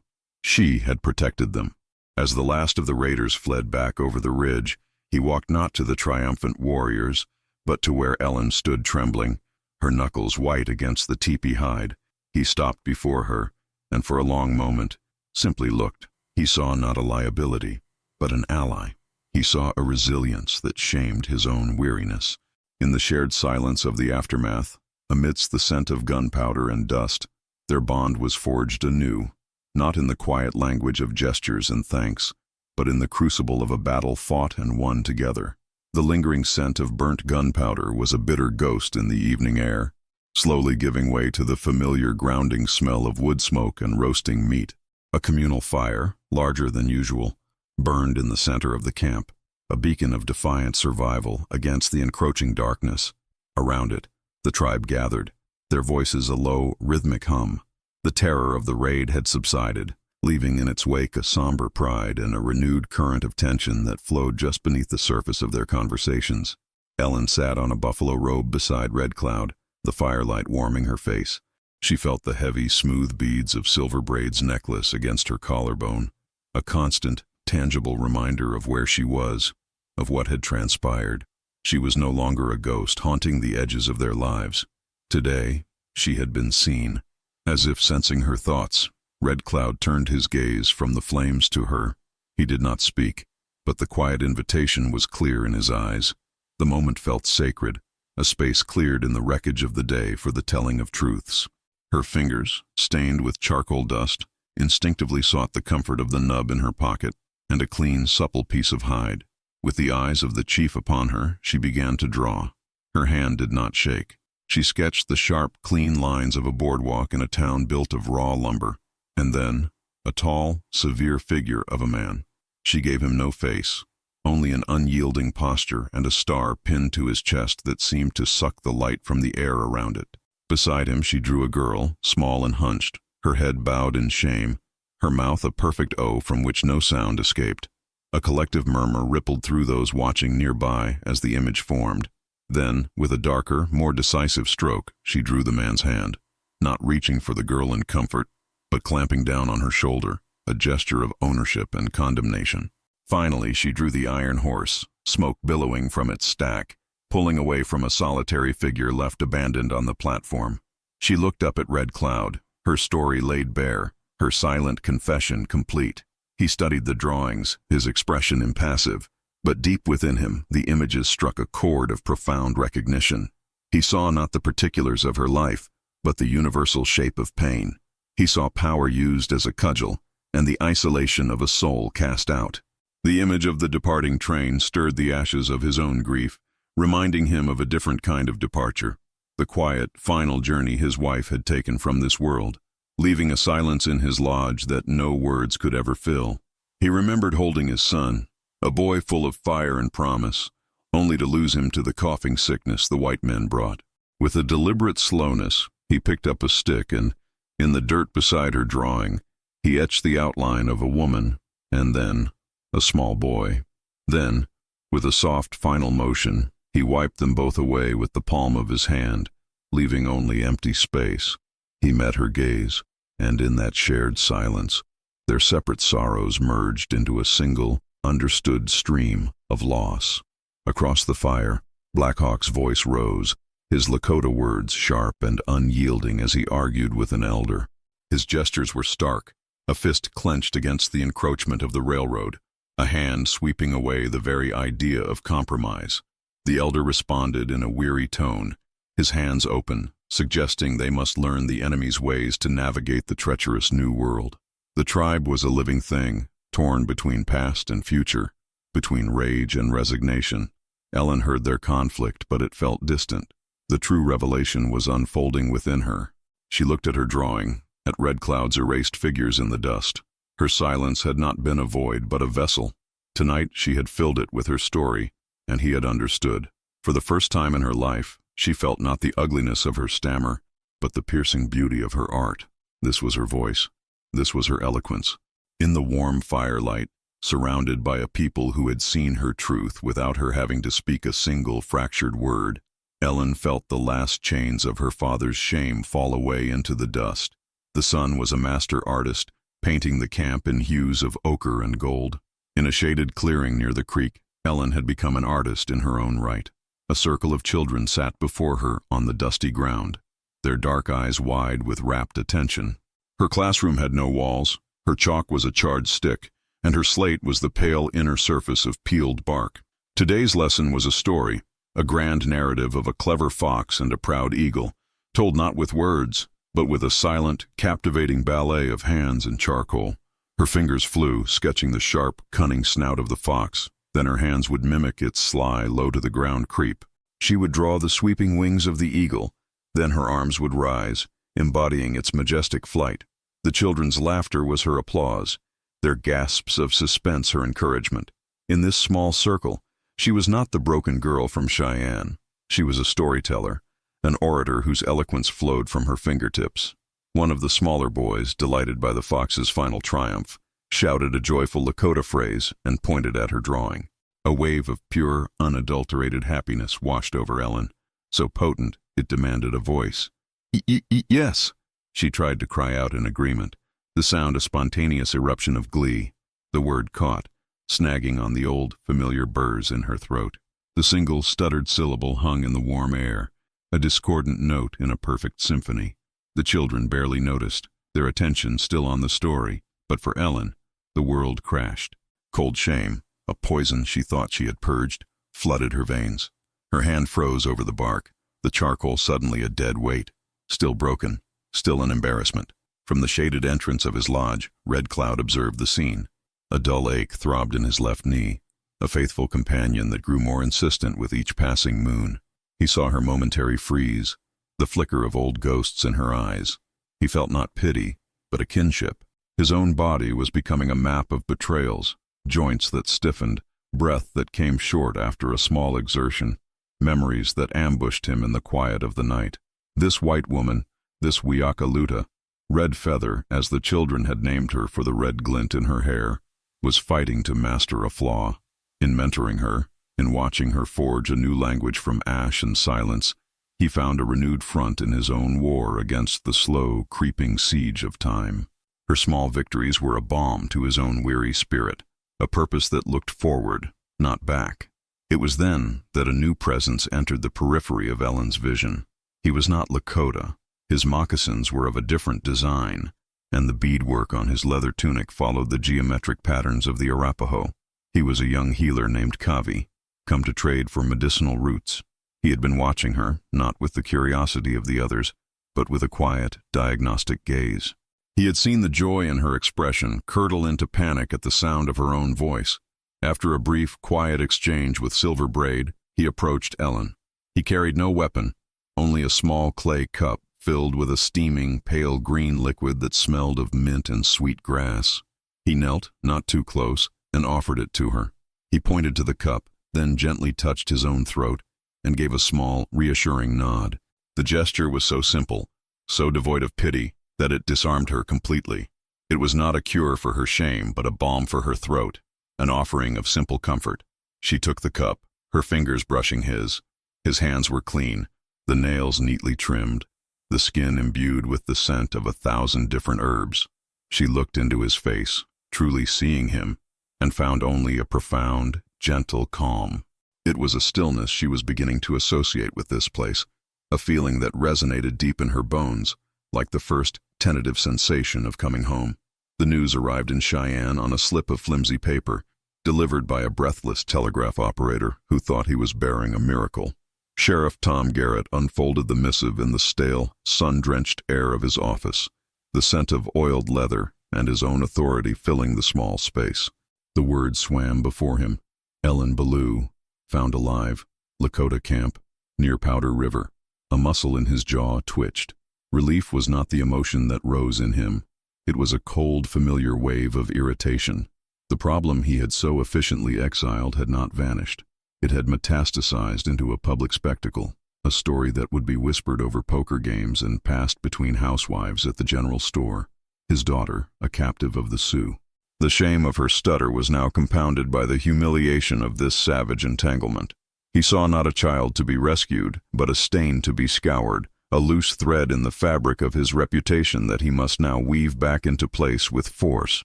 She had protected them. As the last of the raiders fled back over the ridge, he walked not to the triumphant warriors, but to where Ellen stood trembling, her knuckles white against the teepee hide. He stopped before her, and for a long moment, simply looked. He saw not a liability, but an ally. He saw a resilience that shamed his own weariness. In the shared silence of the aftermath, amidst the scent of gunpowder and dust, their bond was forged anew, not in the quiet language of gestures and thanks, but in the crucible of a battle fought and won together. The lingering scent of burnt gunpowder was a bitter ghost in the evening air, slowly giving way to the familiar grounding smell of wood smoke and roasting meat. A communal fire, larger than usual, burned in the center of the camp, a beacon of defiant survival against the encroaching darkness. Around it, the tribe gathered, their voices a low, rhythmic hum. The terror of the raid had subsided, leaving in its wake a somber pride and a renewed current of tension that flowed just beneath the surface of their conversations. Ellen sat on a buffalo robe beside Red Cloud, the firelight warming her face. She felt the heavy, smooth beads of Silver Braid's necklace against her collarbone, a constant, tangible reminder of where she was, of what had transpired. She was no longer a ghost haunting the edges of their lives. Today, she had been seen. As if sensing her thoughts, Red Cloud turned his gaze from the flames to her. He did not speak, but the quiet invitation was clear in his eyes. The moment felt sacred, a space cleared in the wreckage of the day for the telling of truths. Her fingers, stained with charcoal dust, instinctively sought the comfort of the nub in her pocket and a clean, supple piece of hide. With the eyes of the chief upon her, she began to draw. Her hand did not shake. She sketched the sharp, clean lines of a boardwalk in a town built of raw lumber, and then a tall, severe figure of a man. She gave him no face, only an unyielding posture and a star pinned to his chest that seemed to suck the light from the air around it. Beside him she drew a girl, small and hunched, her head bowed in shame, her mouth a perfect O from which no sound escaped. A collective murmur rippled through those watching nearby as the image formed. Then, with a darker, more decisive stroke, she drew the man's hand, not reaching for the girl in comfort, but clamping down on her shoulder, a gesture of ownership and condemnation. Finally, she drew the iron horse, smoke billowing from its stack, pulling away from a solitary figure left abandoned on the platform. She looked up at Red Cloud, her story laid bare, her silent confession complete. He studied the drawings, his expression impassive, but deep within him the images struck a chord of profound recognition. He saw not the particulars of her life, but the universal shape of pain. He saw power used as a cudgel, and the isolation of a soul cast out. The image of the departing train stirred the ashes of his own grief, reminding him of a different kind of departure, the quiet, final journey his wife had taken from this world. leaving a silence in his lodge that no words could ever fill. He remembered holding his son, a boy full of fire and promise, only to lose him to the coughing sickness the white men brought. With a deliberate slowness, he picked up a stick and, in the dirt beside her drawing, he etched the outline of a woman, and then a small boy. Then, with a soft final motion, he wiped them both away with the palm of his hand, leaving only empty space. He met her gaze, and in that shared silence, their separate sorrows merged into a single, understood stream of loss. Across the fire, Black Hawk's voice rose, his Lakota words sharp and unyielding as he argued with an elder. His gestures were stark, a fist clenched against the encroachment of the railroad, a hand sweeping away the very idea of compromise. The elder responded in a weary tone, his hands open, suggesting they must learn the enemy's ways to navigate the treacherous new world. The tribe was a living thing, torn between past and future, between rage and resignation. Ellen heard their conflict, but it felt distant. The true revelation was unfolding within her. She looked at her drawing, at Red Cloud's erased figures in the dust. Her silence had not been a void, but a vessel. Tonight she had filled it with her story, and he had understood. For the first time in her life, she felt not the ugliness of her stammer, but the piercing beauty of her art. This was her voice. This was her eloquence. In the warm firelight, surrounded by a people who had seen her truth without her having to speak a single fractured word, Ellen felt the last chains of her father's shame fall away into the dust. The son was a master artist, painting the camp in hues of ochre and gold. In a shaded clearing near the creek, Ellen had become an artist in her own right. A circle of children sat before her on the dusty ground, their dark eyes wide with rapt attention. Her classroom had no walls, her chalk was a charred stick, and her slate was the pale inner surface of peeled bark. Today's lesson was a story, a grand narrative of a clever fox and a proud eagle, told not with words, but with a silent, captivating ballet of hands and charcoal. Her fingers flew, sketching the sharp, cunning snout of the fox. Then her hands would mimic its sly, low-to-the-ground creep. She would draw the sweeping wings of the eagle. Then her arms would rise, embodying its majestic flight. The children's laughter was her applause, their gasps of suspense her encouragement. In this small circle, she was not the broken girl from Cheyenne. She was a storyteller, an orator whose eloquence flowed from her fingertips. One of the smaller boys, delighted by the fox's final triumph, shouted a joyful Lakota phrase and pointed at her drawing. A wave of pure, unadulterated happiness washed over Ellen, so potent it demanded a voice. Yes, she tried to cry out in agreement, the sound a spontaneous eruption of glee. The word caught, snagging on the old, familiar burrs in her throat. The single, stuttered syllable hung in the warm air, a discordant note in a perfect symphony. The children barely noticed, their attention still on the story, but for Ellen, the world crashed. Cold shame, a poison she thought she had purged, flooded her veins. Her hand froze over the bark, the charcoal suddenly a dead weight. Still broken, still an embarrassment. From the shaded entrance of his lodge, Red Cloud observed the scene. A dull ache throbbed in his left knee, a faithful companion that grew more insistent with each passing moon. He saw her momentary freeze, the flicker of old ghosts in her eyes. He felt not pity, but a kinship. His own body was becoming a map of betrayals, joints that stiffened, breath that came short after a small exertion, memories that ambushed him in the quiet of the night. This white woman, this Wiakaluta, Red Feather, as the children had named her for the red glint in her hair, was fighting to master a flaw. In mentoring her, in watching her forge a new language from ash and silence, he found a renewed front in his own war against the slow, creeping siege of time. Her small victories were a balm to his own weary spirit, a purpose that looked forward, not back. It was then that a new presence entered the periphery of Ellen's vision. He was not Lakota. His moccasins were of a different design, and the beadwork on his leather tunic followed the geometric patterns of the Arapaho. He was a young healer named Kavi, come to trade for medicinal roots. He had been watching her, not with the curiosity of the others, but with a quiet, diagnostic gaze. He had seen the joy in her expression curdle into panic at the sound of her own voice. After a brief, quiet exchange with Silver Braid, he approached Ellen. He carried no weapon, only a small clay cup filled with a steaming, pale green liquid that smelled of mint and sweet grass. He knelt, not too close, and offered it to her. He pointed to the cup, then gently touched his own throat, and gave a small, reassuring nod. The gesture was so simple, so devoid of pity, that it disarmed her completely. It was not a cure for her shame, but a balm for her throat, an offering of simple comfort. She took the cup, her fingers brushing his. His hands were clean, the nails neatly trimmed, the skin imbued with the scent of 1,000 different herbs. She looked into his face, truly seeing him, and found only a profound, gentle calm. It was a stillness she was beginning to associate with this place, a feeling that resonated deep in her bones, like the first tentative sensation of coming home. The news arrived in Cheyenne on a slip of flimsy paper, delivered by a breathless telegraph operator who thought he was bearing a miracle. Sheriff Tom Garrett unfolded the missive in the stale, sun-drenched air of his office, the scent of oiled leather and his own authority filling the small space. The words swam before him. Ellen Ballou, found alive, Lakota Camp, near Powder River. A muscle in his jaw twitched. Relief was not the emotion that rose in him. It was a cold, familiar wave of irritation. The problem he had so efficiently exiled had not vanished. It had metastasized into a public spectacle, a story that would be whispered over poker games and passed between housewives at the general store. His daughter, a captive of the Sioux. The shame of her stutter was now compounded by the humiliation of this savage entanglement. He saw not a child to be rescued, but a stain to be scoured, a loose thread in the fabric of his reputation that he must now weave back into place with force.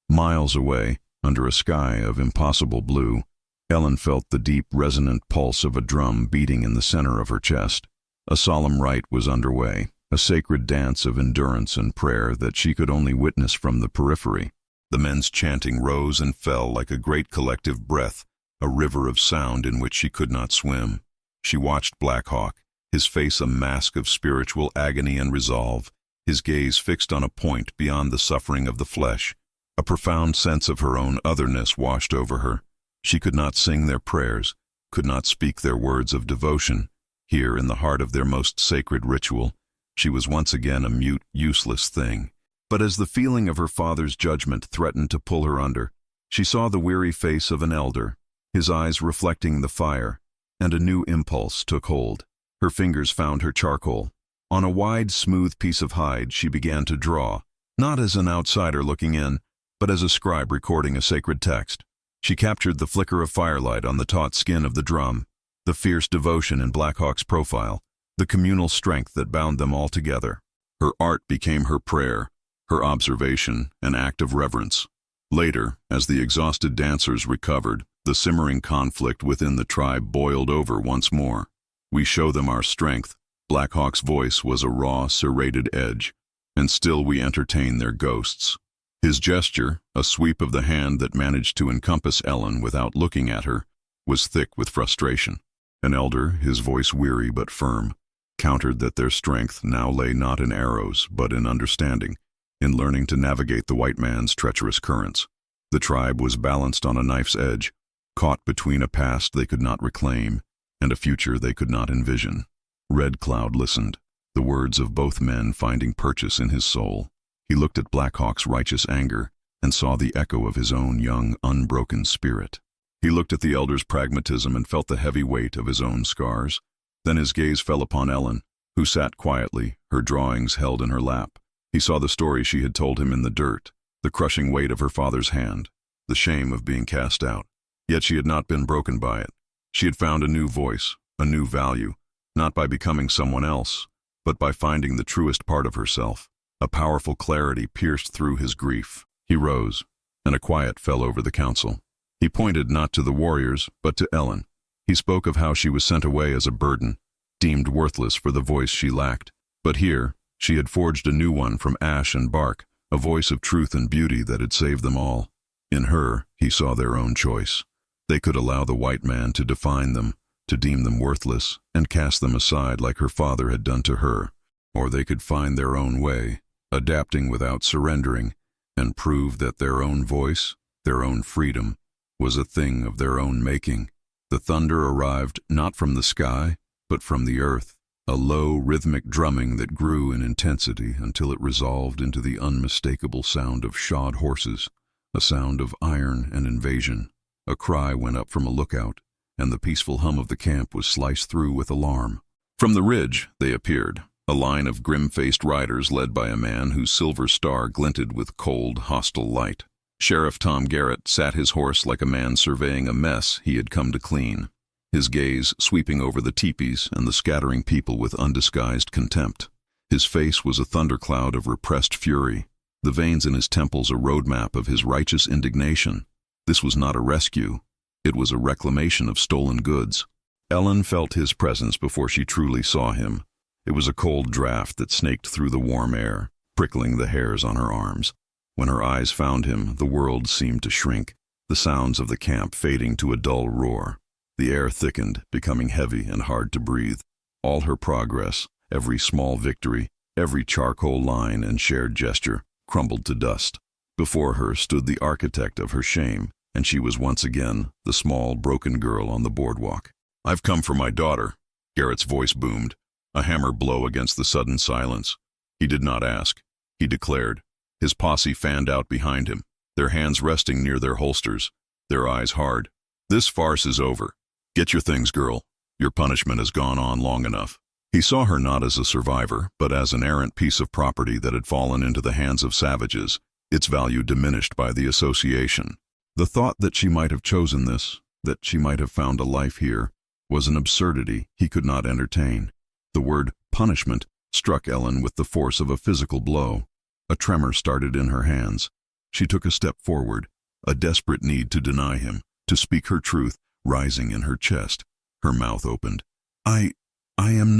Miles away, under a sky of impossible blue, Ellen felt the deep, resonant pulse of a drum beating in the center of her chest. A solemn rite was underway, a sacred dance of endurance and prayer that she could only witness from the periphery. The men's chanting rose and fell like a great collective breath, a river of sound in which she could not swim. She watched Black Hawk, his face a mask of spiritual agony and resolve, his gaze fixed on a point beyond the suffering of the flesh. A profound sense of her own otherness washed over her. She could not sing their prayers, could not speak their words of devotion. Here, in the heart of their most sacred ritual, she was once again a mute, useless thing. But as the feeling of her father's judgment threatened to pull her under, she saw the weary face of an elder, his eyes reflecting the fire, and a new impulse took hold. Her fingers found her charcoal. On a wide, smooth piece of hide she began to draw, not as an outsider looking in, but as a scribe recording a sacred text. She captured the flicker of firelight on the taut skin of the drum, the fierce devotion in Black Hawk's profile, the communal strength that bound them all together. Her art became her prayer, her observation an act of reverence. Later, as the exhausted dancers recovered, the simmering conflict within the tribe boiled over once more. "We show them our strength." Black Hawk's voice was a raw, serrated edge. "And still we entertain their ghosts." His gesture, a sweep of the hand that managed to encompass Ellen without looking at her, was thick with frustration. An elder, his voice weary but firm, countered that their strength now lay not in arrows but in understanding, in learning to navigate the white man's treacherous currents. The tribe was balanced on a knife's edge, caught between a past they could not reclaim and a future they could not envision. Red Cloud listened, the words of both men finding purchase in his soul. He looked at Black Hawk's righteous anger and saw the echo of his own young, unbroken spirit. He looked at the elder's pragmatism and felt the heavy weight of his own scars. Then his gaze fell upon Ellen, who sat quietly, her drawings held in her lap. He saw the story she had told him in the dirt, the crushing weight of her father's hand, the shame of being cast out. Yet she had not been broken by it. She had found a new voice, a new value, not by becoming someone else, but by finding the truest part of herself. A powerful clarity pierced through his grief. He rose, and a quiet fell over the council. He pointed not to the warriors, but to Ellen. He spoke of how she was sent away as a burden, deemed worthless for the voice she lacked. But here, she had forged a new one from ash and bark, a voice of truth and beauty that had saved them all. In her, he saw their own choice. They could allow the white man to define them, to deem them worthless, and cast them aside like her father had done to her. Or they could find their own way, adapting without surrendering, and prove that their own voice, their own freedom, was a thing of their own making. The thunder arrived not from the sky, but from the earth. a low, rhythmic drumming that grew in intensity until it resolved into the unmistakable sound of shod horses, a sound of iron and invasion. A cry went up from a lookout, and the peaceful hum of the camp was sliced through with alarm. From the ridge they appeared, a line of grim-faced riders led by a man whose silver star glinted with cold, hostile light. Sheriff Tom Garrett sat his horse like a man surveying a mess he had come to clean, his gaze sweeping over the teepees and the scattering people with undisguised contempt. His face was a thundercloud of repressed fury, the veins in his temples a roadmap of his righteous indignation. This was not a rescue. It was a reclamation of stolen goods. Ellen felt his presence before she truly saw him. It was a cold draft that snaked through the warm air, prickling the hairs on her arms. When her eyes found him, the world seemed to shrink, the sounds of the camp fading to a dull roar. The air thickened, becoming heavy and hard to breathe. All her progress, every small victory, every charcoal line and shared gesture, crumbled to dust. Before her stood the architect of her shame, and she was once again the small, broken girl on the boardwalk. "I've come for my daughter," Garrett's voice boomed, a hammer blow against the sudden silence. He did not ask. He declared. His posse fanned out behind him, their hands resting near their holsters, their eyes hard. "This farce is over. Get your things, girl. Your punishment has gone on long enough." He saw her not as a survivor, but as an errant piece of property that had fallen into the hands of savages, its value diminished by the association. The thought that she might have chosen this, that she might have found a life here, was an absurdity he could not entertain. The word punishment struck Ellen with the force of a physical blow. A tremor started in her hands. She took a step forward, a desperate need to deny him, to speak her truth, rising in her chest. Her mouth opened. I am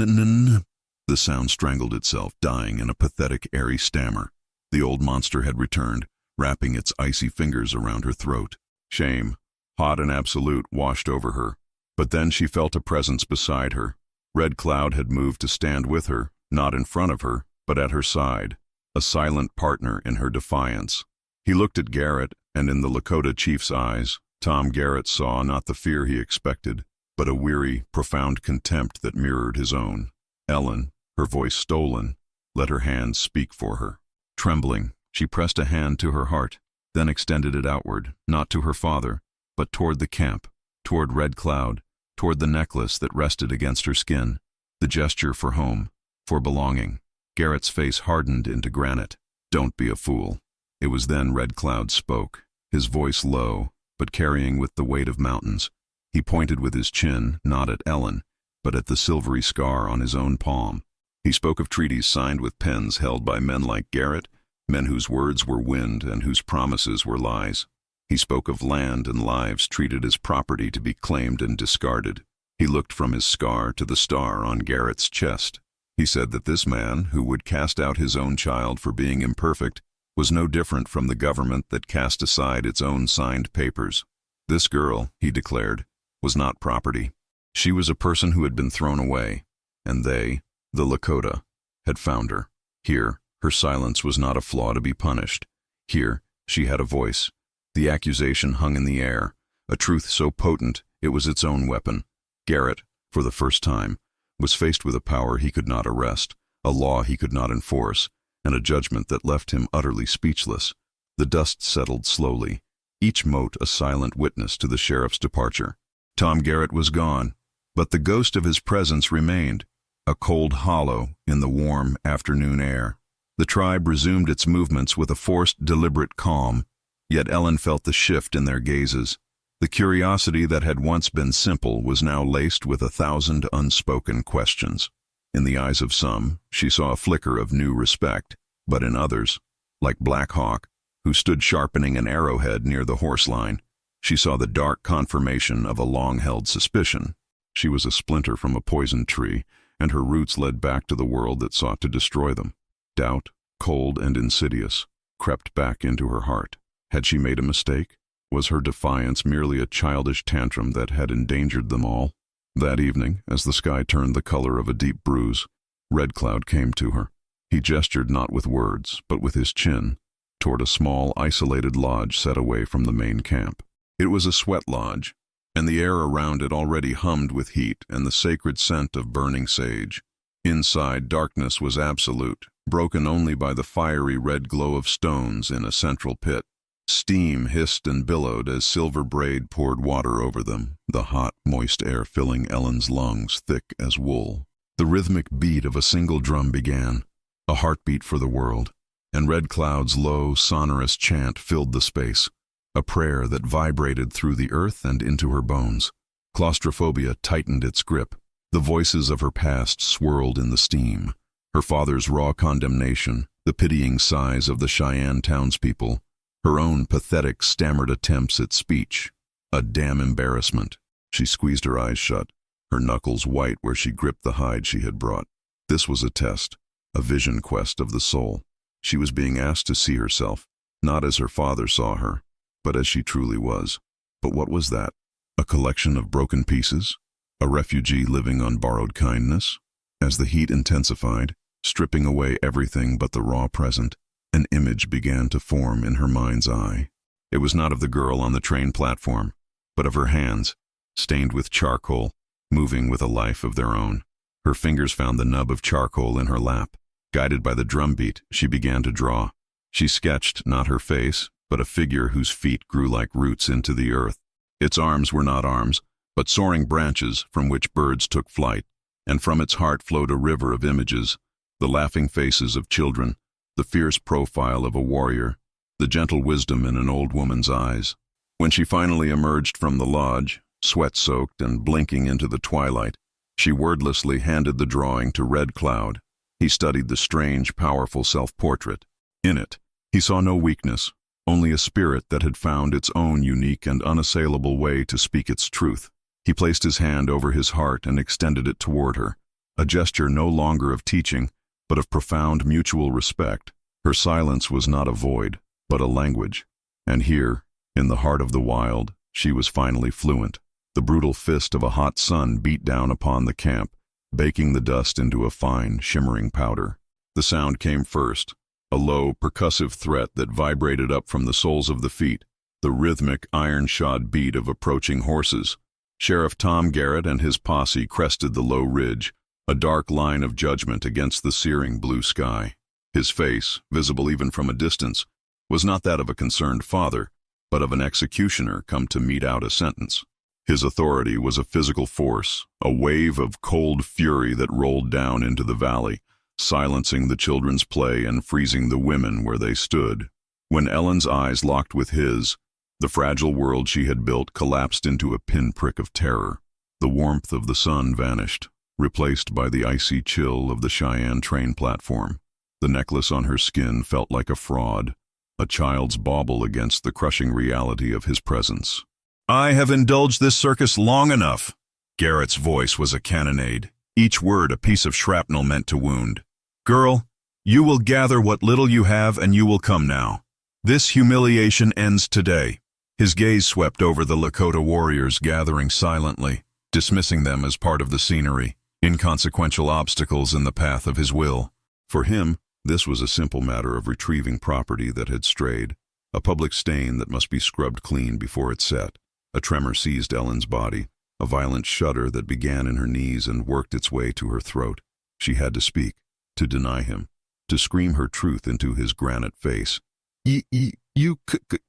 The sound strangled itself, dying in a pathetic, airy stammer. The old monster had returned, wrapping its icy fingers around her throat. Shame, hot and absolute, washed over her. But then she felt a presence beside her. Red Cloud had moved to stand with her, not in front of her, but at her side, a silent partner in her defiance. He looked at Garrett, and in the Lakota chief's eyes, Tom Garrett saw not the fear he expected, but a weary, profound contempt that mirrored his own. Ellen, her voice stolen, let her hands speak for her. Trembling, she pressed a hand to her heart, then extended it outward, not to her father, but toward the camp, toward Red Cloud, toward the necklace that rested against her skin, the gesture for home, for belonging. Garrett's face hardened into granite. "Don't be a fool." It was then Red Cloud spoke, his voice low, but carrying with the weight of mountains. He pointed with his chin, not at Ellen, but at the silvery scar on his own palm. He spoke of treaties signed with pens held by men like Garrett, men whose words were wind and whose promises were lies. He spoke of land and lives treated as property to be claimed and discarded. He looked from his scar to the star on Garrett's chest. He said that this man, who would cast out his own child for being imperfect, was no different from the government that cast aside its own signed papers. This girl, he declared, was not property. She was a person who had been thrown away, and they, the Lakota, had found her. Here, her silence was not a flaw to be punished. Here, she had a voice. The accusation hung in the air, a truth so potent it was its own weapon. Garrett, for the first time, was faced with a power he could not arrest, a law he could not enforce, and a judgment that left him utterly speechless. The dust settled slowly, each mote a silent witness to the sheriff's departure. Tom Garrett was gone, but the ghost of his presence remained, a cold hollow in the warm afternoon air. The tribe resumed its movements with a forced, deliberate calm, yet Ellen felt the shift in their gazes. The curiosity that had once been simple was now laced with 1,000 unspoken questions. In the eyes of some, she saw a flicker of new respect, but in others, like Black Hawk, who stood sharpening an arrowhead near the horse line, she saw the dark confirmation of a long-held suspicion. She was a splinter from a poisoned tree, and her roots led back to the world that sought to destroy them. Doubt, cold and insidious, crept back into her heart. Had she made a mistake? Was her defiance merely a childish tantrum that had endangered them all? That evening, as the sky turned the color of a deep bruise, Red Cloud came to her. He gestured not with words, but with his chin, toward a small, isolated lodge set away from the main camp. It was a sweat lodge, and the air around it already hummed with heat and the sacred scent of burning sage. Inside, darkness was absolute, broken only by the fiery red glow of stones in a central pit. Steam hissed and billowed as Silver Braid poured water over them, the hot, moist air filling Ellen's lungs thick as wool. The rhythmic beat of a single drum began, a heartbeat for the world, and Red Cloud's low, sonorous chant filled the space, a prayer that vibrated through the earth and into her bones. Claustrophobia tightened its grip. The voices of her past swirled in the steam. Her father's raw condemnation, the pitying sighs of the Cheyenne townspeople, her own pathetic, stammered attempts at speech. A damn embarrassment. She squeezed her eyes shut, her knuckles white where she gripped the hide she had brought. This was a test, a vision quest of the soul. She was being asked to see herself, not as her father saw her, but as she truly was. But what was that? A collection of broken pieces? A refugee living on borrowed kindness? As the heat intensified, stripping away everything but the raw present, an image began to form in her mind's eye. It was not of the girl on the train platform, but of her hands, stained with charcoal, moving with a life of their own. Her fingers found the nub of charcoal in her lap. Guided by the drumbeat, she began to draw. She sketched not her face, but a figure whose feet grew like roots into the earth. Its arms were not arms, but soaring branches from which birds took flight, and from its heart flowed a river of images, the laughing faces of children, the fierce profile of a warrior, the gentle wisdom in an old woman's eyes. When she finally emerged from the lodge, sweat-soaked and blinking into the twilight, she wordlessly handed the drawing to Red Cloud. He studied the strange, powerful self-portrait. In it, he saw no weakness, only a spirit that had found its own unique and unassailable way to speak its truth. He placed his hand over his heart and extended it toward her, a gesture no longer of teaching, but of profound mutual respect. Her silence was not a void, but a language. And here, in the heart of the wild, she was finally fluent. The brutal fist of a hot sun beat down upon the camp, baking the dust into a fine, shimmering powder. The sound came first, a low, percussive threat that vibrated up from the soles of the feet, the rhythmic, iron-shod beat of approaching horses. Sheriff Tom Garrett and his posse crested the low ridge, a dark line of judgment against the searing blue sky. His face, visible even from a distance, was not that of a concerned father, but of an executioner come to mete out a sentence. His authority was a physical force, a wave of cold fury that rolled down into the valley, silencing the children's play and freezing the women where they stood. When Ellen's eyes locked with his, the fragile world she had built collapsed into a pinprick of terror. The warmth of the sun vanished, replaced by the icy chill of the Cheyenne train platform. The necklace on her skin felt like a fraud, a child's bauble against the crushing reality of his presence. "I have indulged this circus long enough." Garrett's voice was a cannonade, each word a piece of shrapnel meant to wound. "Girl, you will gather what little you have and you will come now. This humiliation ends today." His gaze swept over the Lakota warriors gathering silently, dismissing them as part of the scenery, inconsequential obstacles in the path of his will. For him, this was a simple matter of retrieving property that had strayed, a public stain that must be scrubbed clean before it set. A tremor seized Ellen's body, a violent shudder that began in her knees and worked its way to her throat. She had to speak, to deny him, to scream her truth into his granite face. You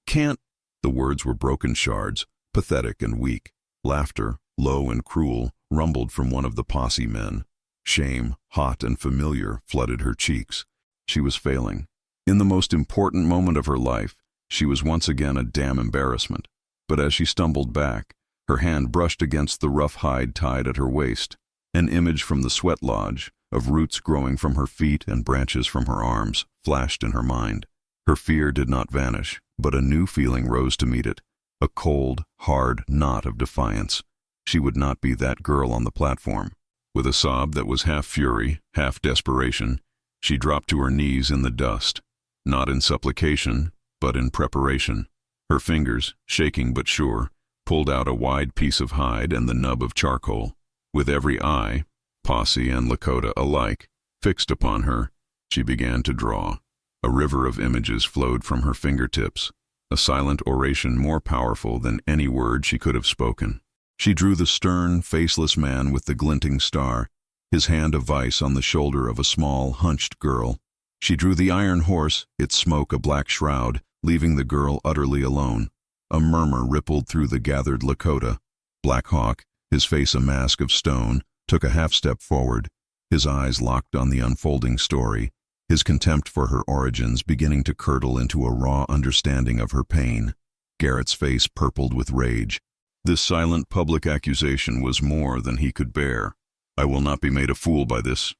can't." The words were broken shards, pathetic and weak. Laughter, low and cruel, rumbled from one of the posse men. Shame, hot and familiar, flooded her cheeks. She was failing. In the most important moment of her life, she was once again a damn embarrassment. But as she stumbled back, her hand brushed against the rough hide tied at her waist. An image from the sweat lodge, of roots growing from her feet and branches from her arms, flashed in her mind. Her fear did not vanish, but a new feeling rose to meet it, a cold, hard knot of defiance. She would not be that girl on the platform. With a sob that was half fury, half desperation, she dropped to her knees in the dust, not in supplication, but in preparation. Her fingers, shaking but sure, pulled out a wide piece of hide and the nub of charcoal. With every eye, posse and Lakota alike, fixed upon her, she began to draw. A river of images flowed from her fingertips, a silent oration more powerful than any word she could have spoken. She drew the stern, faceless man with the glinting star, his hand a vice on the shoulder of a small, hunched girl. She drew the iron horse, its smoke a black shroud, leaving the girl utterly alone. A murmur rippled through the gathered Lakota. Black Hawk, his face a mask of stone, took a half-step forward, his eyes locked on the unfolding story, his contempt for her origins beginning to curdle into a raw understanding of her pain. Garrett's face purpled with rage. This silent public accusation was more than he could bear. "I will not be made a fool by this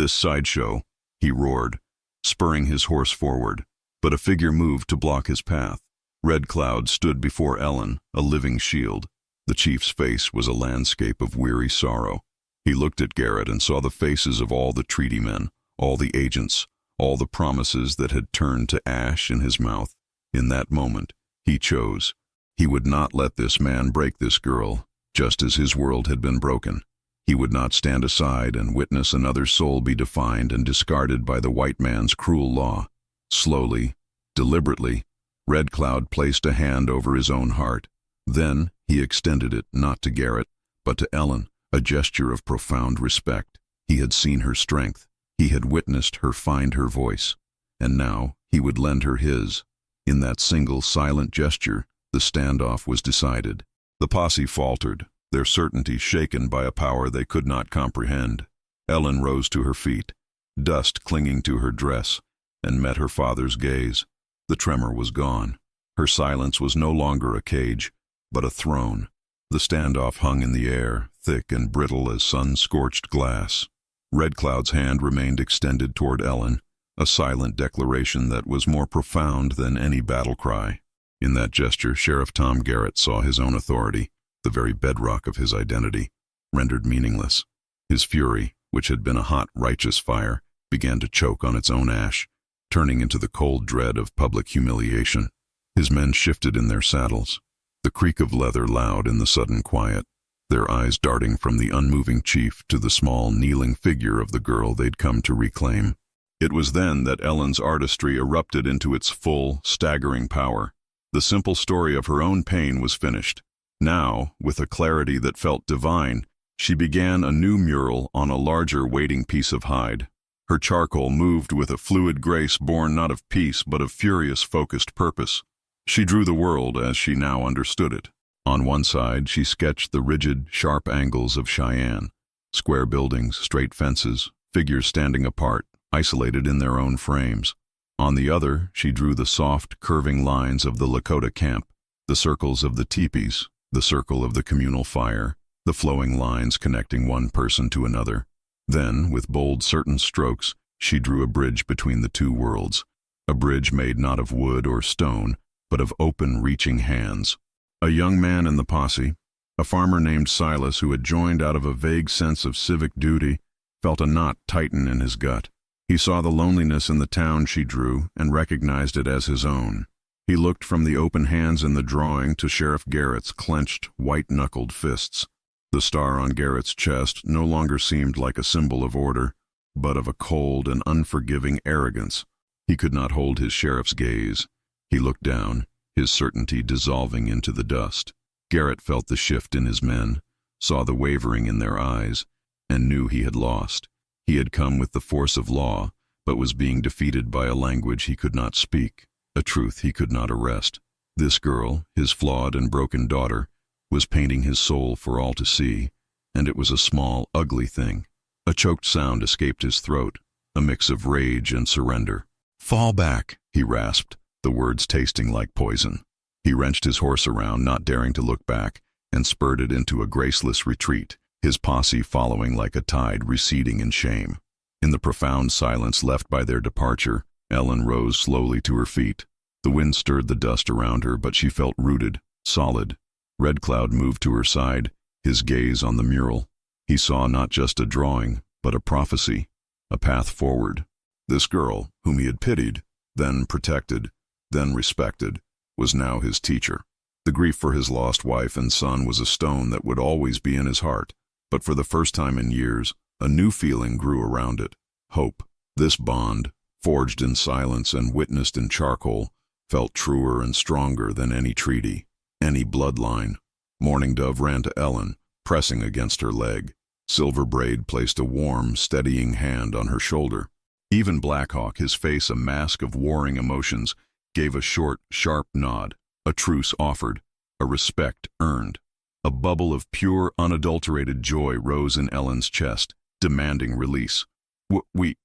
sideshow," he roared, spurring his horse forward. But a figure moved to block his path. Red Cloud stood before Ellen, a living shield. The chief's face was a landscape of weary sorrow. He looked at Garrett and saw the faces of all the treaty men, all the agents, all the promises that had turned to ash in his mouth. In that moment, he chose. He would not let this man break this girl, just as his world had been broken. He would not stand aside and witness another soul be defined and discarded by the white man's cruel law. Slowly, deliberately, Red Cloud placed a hand over his own heart. Then he extended it not to Garrett, but to Ellen, a gesture of profound respect. He had seen her strength. He had witnessed her find her voice. And now he would lend her his. In that single silent gesture, the standoff was decided. The posse faltered, their certainty shaken by a power they could not comprehend. Ellen rose to her feet, dust clinging to her dress, and met her father's gaze. The tremor was gone. Her silence was no longer a cage, but a throne. The standoff hung in the air, thick and brittle as sun-scorched glass. Red Cloud's hand remained extended toward Ellen, a silent declaration that was more profound than any battle cry. In that gesture, Sheriff Tom Garrett saw his own authority, the very bedrock of his identity, rendered meaningless. His fury, which had been a hot, righteous fire, began to choke on its own ash, turning into the cold dread of public humiliation. His men shifted in their saddles, the creak of leather loud in the sudden quiet, their eyes darting from the unmoving chief to the small, kneeling figure of the girl they'd come to reclaim. It was then that Ellen's artistry erupted into its full, staggering power. The simple story of her own pain was finished. Now, with a clarity that felt divine, she began a new mural on a larger waiting piece of hide. Her charcoal moved with a fluid grace born not of peace but of furious, focused purpose. She drew the world as she now understood it. On one side, she sketched the rigid, sharp angles of Cheyenne, square buildings, straight fences, figures standing apart, isolated in their own frames. On the other, she drew the soft, curving lines of the Lakota camp, the circles of the teepees, the circle of the communal fire, the flowing lines connecting one person to another. Then, with bold, certain strokes, she drew a bridge between the two worlds, a bridge made not of wood or stone, but of open, reaching hands. A young man in the posse, a farmer named Silas who had joined out of a vague sense of civic duty, felt a knot tighten in his gut. He saw the loneliness in the town she drew and recognized it as his own. He looked from the open hands in the drawing to Sheriff Garrett's clenched, white-knuckled fists. The star on Garrett's chest no longer seemed like a symbol of order, but of a cold and unforgiving arrogance. He could not hold his sheriff's gaze. He looked down, his certainty dissolving into the dust. Garrett felt the shift in his men, saw the wavering in their eyes, and knew he had lost. He had come with the force of law, but was being defeated by a language he could not speak, a truth he could not arrest. This girl, his flawed and broken daughter, was painting his soul for all to see, and it was a small, ugly thing. A choked sound escaped his throat, a mix of rage and surrender. "Fall back," he rasped, the words tasting like poison. He wrenched his horse around, not daring to look back, and spurred it into a graceless retreat, his posse following like a tide receding in shame. In the profound silence left by their departure, Ellen rose slowly to her feet. The wind stirred the dust around her, but she felt rooted, solid. Red Cloud moved to her side, his gaze on the mural. He saw not just a drawing, but a prophecy, a path forward. This girl, whom he had pitied, then protected, then respected, was now his teacher. The grief for his lost wife and son was a stone that would always be in his heart, but for the first time in years, a new feeling grew around it, hope. This bond, forged in silence and witnessed in charcoal, felt truer and stronger than any treaty, any bloodline. Mourning Dove ran to Ellen, pressing against her leg. Silver Braid placed a warm, steadying hand on her shoulder. Even Blackhawk, his face a mask of warring emotions, gave a short, sharp nod. A truce offered, a respect earned. A bubble of pure, unadulterated joy rose in Ellen's chest, demanding release. The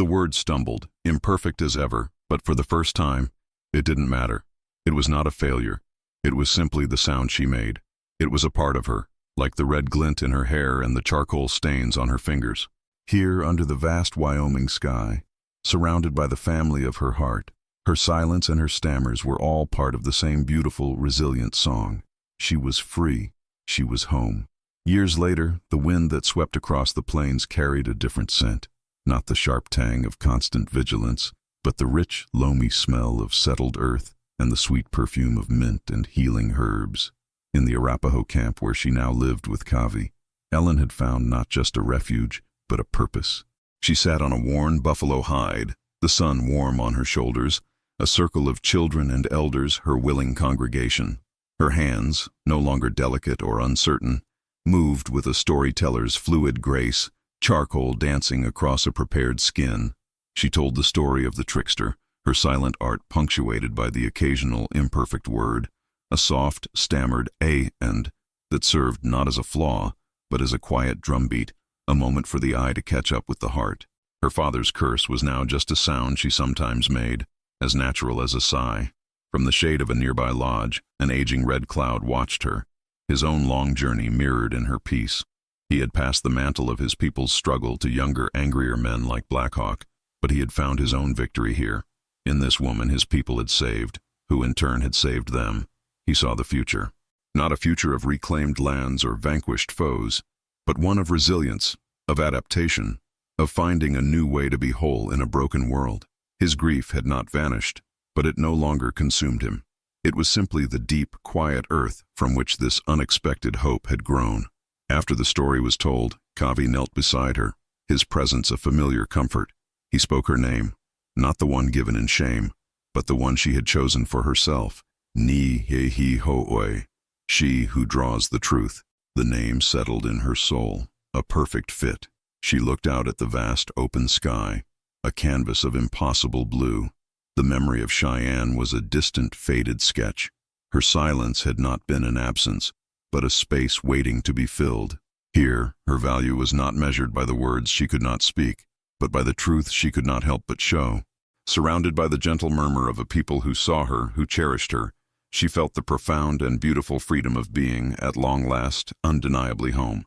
word stumbled, imperfect as ever, but for the first time, it didn't matter. It was not a failure. It was simply the sound she made. It was a part of her, like the red glint in her hair and the charcoal stains on her fingers. Here, under the vast Wyoming sky, surrounded by the family of her heart, her silence and her stammers were all part of the same beautiful, resilient song. She was free. She was home. Years later, the wind that swept across the plains carried a different scent. Not the sharp tang of constant vigilance, but the rich, loamy smell of settled earth and the sweet perfume of mint and healing herbs. In the Arapaho camp where she now lived with Kavi, Ellen had found not just a refuge, but a purpose. She sat on a worn buffalo hide, the sun warm on her shoulders, a circle of children and elders, her willing congregation. Her hands, no longer delicate or uncertain, moved with a storyteller's fluid grace, charcoal dancing across a prepared skin. She told the story of the trickster, her silent art punctuated by the occasional imperfect word, a soft, stammered and that served not as a flaw, but as a quiet drumbeat, a moment for the eye to catch up with the heart. Her father's curse was now just a sound she sometimes made, as natural as a sigh. From the shade of a nearby lodge, an aging Red Cloud watched her, his own long journey mirrored in her peace. He had passed the mantle of his people's struggle to younger, angrier men like Blackhawk, but he had found his own victory here. In this woman his people had saved, who in turn had saved them. He saw the future. Not a future of reclaimed lands or vanquished foes, but one of resilience, of adaptation, of finding a new way to be whole in a broken world. His grief had not vanished, but it no longer consumed him. It was simply the deep, quiet earth from which this unexpected hope had grown. After the story was told, Kavi knelt beside her, his presence a familiar comfort. He spoke her name, not the one given in shame, but the one she had chosen for herself, Ni-he-he-ho-oi, she who draws the truth. The name settled in her soul, a perfect fit. She looked out at the vast open sky, a canvas of impossible blue. The memory of Cheyenne was a distant, faded sketch. Her silence had not been an absence, but a space waiting to be filled. Here, her value was not measured by the words she could not speak, but by the truth she could not help but show. Surrounded by the gentle murmur of a people who saw her, who cherished her, she felt the profound and beautiful freedom of being, at long last, undeniably home.